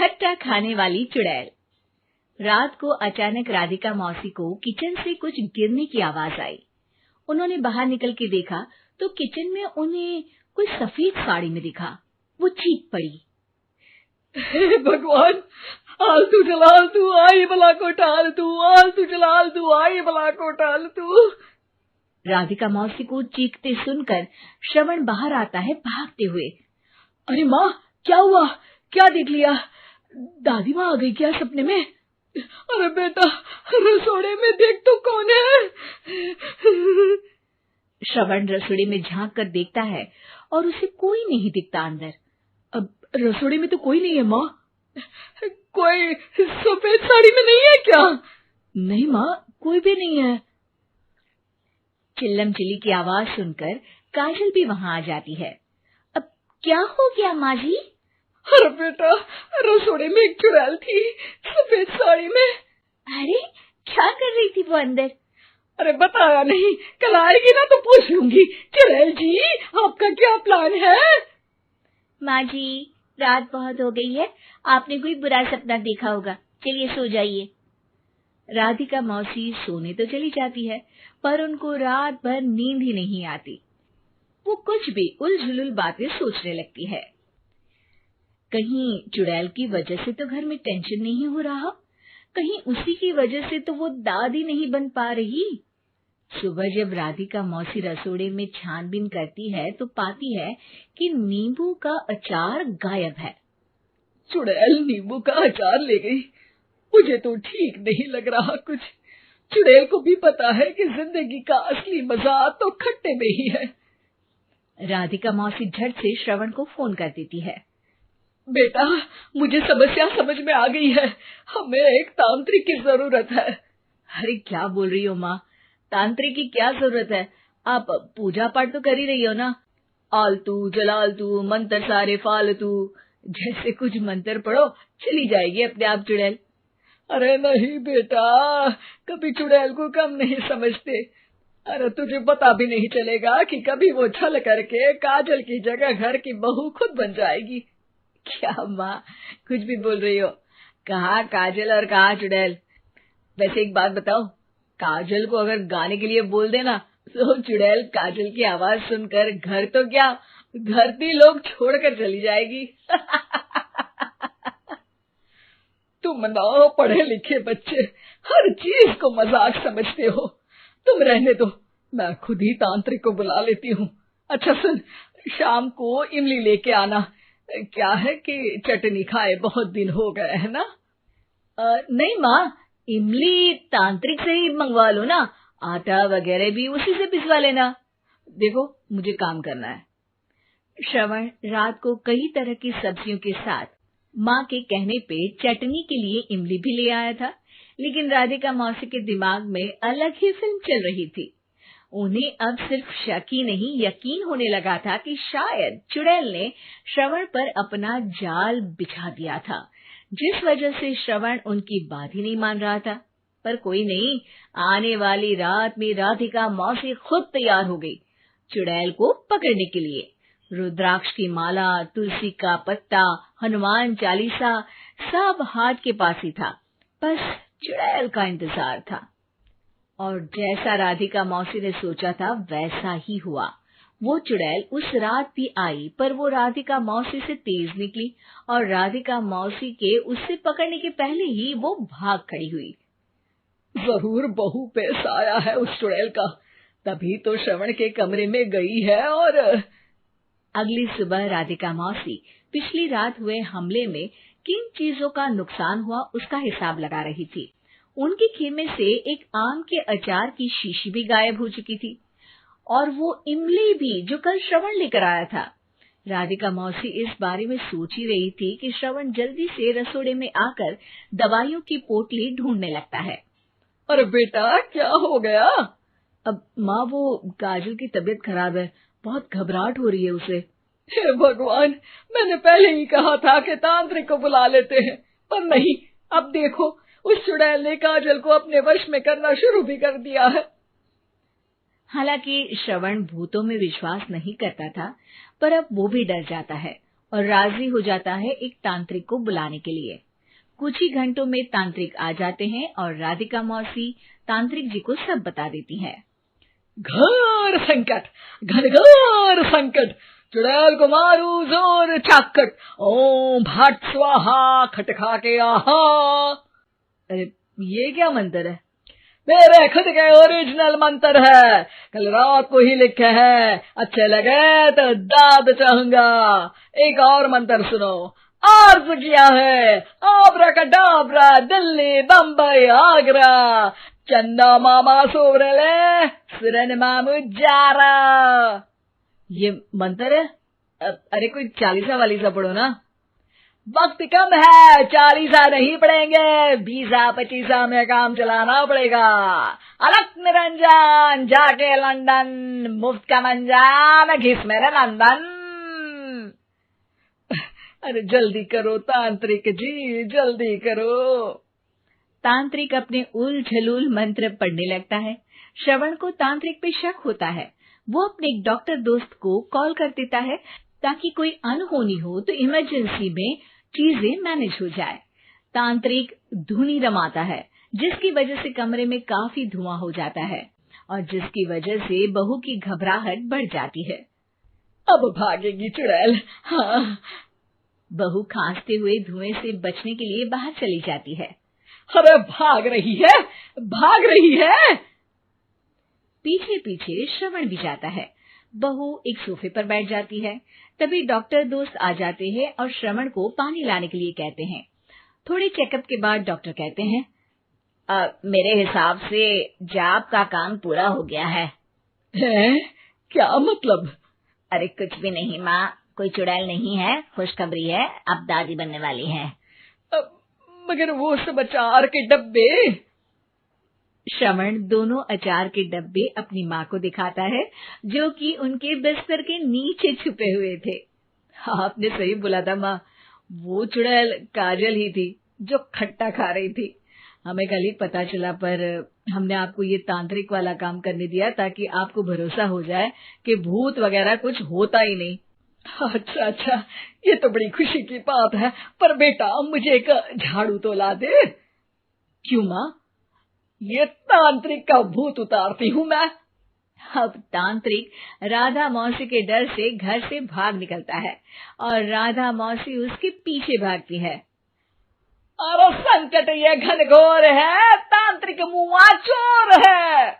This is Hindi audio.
खट्टा खाने वाली चुड़ैल। रात को अचानक राधिका मौसी को किचन से कुछ गिरने की आवाज आई। उन्होंने बाहर निकल के देखा तो किचन में उन्हें कोई सफेद साड़ी में दिखा। वो चीख पड़ी, हे भगवान, आलतू जलालतू आई भला को टालतू, आलतू जलालतू आई भला को टालतू। राधिका मौसी को चीखते सुनकर श्रवण बाहर आता है भागते हुए। अरे माँ, क्या हुआ? क्या देख लिया? दादी माँ आ गई क्या सपने में? अरे बेटा, रसोड़े में देख तो कौन है? श्रवण रसोड़े में झांक कर देखता है और उसे कोई नहीं दिखता अंदर। अब रसोड़े में तो कोई नहीं है माँ। कोई सफेद साड़ी में नहीं है क्या? नहीं माँ, कोई भी नहीं है। चिल्लम चिल्ली की आवाज सुनकर काजल भी वहां आ जाती है। अब क्या हो गया माँ जी? अरे बेटा, रसोड़े में एक चुड़ैल थी सफेद साड़ी में। अरे क्या कर रही थी वो अंदर? अरे बताया नहीं, कल आएगी ना तो पूछ लूंगी। चुड़ैल जी, आपका क्या प्लान है? माँ जी, रात बहुत हो गई है, आपने कोई बुरा सपना देखा होगा, चलिए सो जाइए। राधिका मौसी सोने तो चली जाती है, पर उनको रात भर नींद ही नहीं आती। वो कुछ भी उलझुल बातें सोचने लगती है। कहीं चुड़ैल की वजह से तो घर में टेंशन नहीं हो रहा, कहीं उसी की वजह से तो वो दादी नहीं बन पा रही। सुबह जब राधिका मौसी रसोड़े में छानबीन करती है तो पाती है कि नींबू का अचार गायब है। चुड़ैल नींबू का अचार ले गई, मुझे तो ठीक नहीं लग रहा कुछ। चुड़ैल को भी पता है कि जिंदगी का असली मजा तो खट्टे में ही है। राधिका मौसी झट से श्रवण को फोन कर देती है। बेटा, मुझे समस्या समझ में आ गई है, हमें एक तांत्रिक की जरूरत है। अरे क्या बोल रही हो माँ, तांत्रिक की क्या जरूरत है? आप पूजा पाठ तो कर ही रही हो ना। आलतू जलालतू मंत्र सारे फालतू जैसे कुछ मंत्र पढ़ो, चली जाएगी अपने आप चुड़ैल। अरे नहीं बेटा, कभी चुड़ैल को कम नहीं समझते। अरे तुझे पता भी नहीं चलेगा कि कभी वो छल करके काजल की जगह घर की बहू खुद बन जाएगी। क्या माँ, कुछ भी बोल रही हो? कहाँ काजल और कहाँ चुड़ैल? वैसे एक बात बताओ, काजल को अगर गाने के लिए बोल देना तो चुड़ैल काजल की आवाज सुनकर घर तो क्या, धरती लोग छोड़कर चली जाएगी। तुम ना पढ़े लिखे बच्चे हर चीज को मजाक समझते हो। तुम रहने दो, मैं खुद ही तांत्रिक को बुला लेती हूँ। अच्छा सुन, शाम को इमली लेके आना। क्या है कि चटनी खाए बहुत दिन हो गए है ना? नहीं माँ, इमली तांत्रिक से ही मंगवा लो ना, आटा वगैरह भी उसी से पिसवा लेना। देखो मुझे काम करना है। श्रवण रात को कई तरह की सब्जियों के साथ माँ के कहने पे चटनी के लिए इमली भी ले आया था, लेकिन राधिका मौसी के दिमाग में अलग ही फिल्म चल रही थी। उन्हें अब सिर्फ शक ही नहीं यकीन होने लगा था कि शायद चुड़ैल ने श्रवण पर अपना जाल बिछा दिया था, जिस वजह से श्रवण उनकी बात ही नहीं मान रहा था। पर कोई नहीं, आने वाली रात में राधिका मौसी खुद तैयार हो गई चुड़ैल को पकड़ने के लिए। रुद्राक्ष की माला, तुलसी का पत्ता, हनुमान चालीसा सब हाथ के पास ही था, बस चुड़ैल का इंतजार था। और जैसा राधिका मौसी ने सोचा था वैसा ही हुआ। वो चुड़ैल उस रात भी आई, पर वो राधिका मौसी से तेज निकली और राधिका मौसी के उससे पकड़ने के पहले ही वो भाग खड़ी हुई। जरूर बहू पे साया है उस चुड़ैल का, तभी तो श्रवण के कमरे में गई है। और अगली सुबह राधिका मौसी पिछली रात हुए हमले में किन चीजों का नुकसान हुआ उसका हिसाब लगा रही थी। उनके खेमे से एक आम के अचार की शीशी भी गायब हो चुकी थी और वो इमली भी जो कल श्रवण लेकर आया था। राधिका मौसी इस बारे में सोच ही रही थी कि श्रवण जल्दी से रसोड़े में आकर दवाइयों की पोटली ढूंढने लगता है। अरे बेटा, क्या हो गया? अब माँ, वो काजल की तबीयत खराब है, बहुत घबराहट हो रही है उसे। हे भगवान, मैंने पहले ही कहा था कि तांत्रिक को बुला लेते हैं, पर नहीं, अब देखो उस चुड़ैल ने काजल को अपने वश में करना शुरू भी कर दिया है। हालांकि श्रवण भूतों में विश्वास नहीं करता था, पर अब वो भी डर जाता है और राजी हो जाता है एक तांत्रिक को बुलाने के लिए। कुछ ही घंटों में तांत्रिक आ जाते हैं और राधिका मौसी तांत्रिक जी को सब बता देती है। घोर संकट, घनघोर संकट, चुड़ैल को मारू जोर चाकट, ओम भट स्वाहा खटखा के आहा। अरे ये क्या मंत्र है? मेरे खुद के ओरिजिनल मंत्र है, कल रात को ही लिखे हैं, अच्छे लगे तो दाद चाहूंगा। एक और मंत्र सुनो। अर्ज किया है आब्राकडाब्रा, दिल्ली बम्बई आगरा, चंदा मामा सोबरले सुरन मामू जारा। ये मंत्र है? अरे कोई 40 वालीसा पढ़ो ना। वक्त कम है, 40 नहीं पड़ेंगे, 20-25 में काम चलाना पड़ेगा। अलग निरंजन जाके लंदन, मुफ्त का मंजान घिस मेरे नंदन। अरे जल्दी करो तांत्रिक जी, जल्दी करो। तांत्रिक अपने उल झलूल मंत्र पढ़ने लगता है। श्रवण को तांत्रिक पे शक होता है। वो अपने एक डॉक्टर दोस्त को कॉल कर देता है ताकि कोई अनहोनी हो तो इमरजेंसी में चीजें मैनेज हो जाए। तांत्रिक धुनी रमाता है, जिसकी वजह से कमरे में काफी धुआं हो जाता है और जिसकी वजह से बहू की घबराहट बढ़ जाती है। अब भागेगी चुड़ैल। हाँ। बहू खांसते हुए धुएं से बचने के लिए बाहर चली जाती है। अरे भाग रही है, भाग रही है। पीछे पीछे श्रवण भी जाता है। बहू एक सोफे पर बैठ जाती है। तभी डॉक्टर दोस्त आ जाते हैं और श्रवण को पानी लाने के लिए कहते हैं। थोड़े चेकअप के बाद डॉक्टर कहते हैं, मेरे हिसाब से जाप का काम पूरा हो गया है। क्या मतलब? अरे कुछ भी नहीं माँ, कोई चुड़ैल नहीं है, खुशखबरी है, अब दादी बनने वाली है। मगर वो सब अचार के डब्बे। श्रवण दोनों अचार के डब्बे अपनी माँ को दिखाता है, जो कि उनके बिस्तर के नीचे छुपे हुए थे। आपने सही बोला था माँ, वो चुड़ैल काजल ही थी जो खट्टा खा रही थी। हमें कल ही पता चला, पर हमने आपको ये तांत्रिक वाला काम करने दिया ताकि आपको भरोसा हो जाए कि भूत वगैरह कुछ होता ही नहीं। अच्छा अच्छा, ये तो बड़ी खुशी की बात है। पर बेटा मुझे एक झाड़ू तो ला दे। क्यों माँ? ये तांत्रिक का भूत उतारती हूँ मैं। अब तांत्रिक राधा मौसी के डर से घर से भाग निकलता है और राधा मौसी उसके पीछे भागती है। अरे संकट ये घनघोर है, तांत्रिक मुआ चोर है।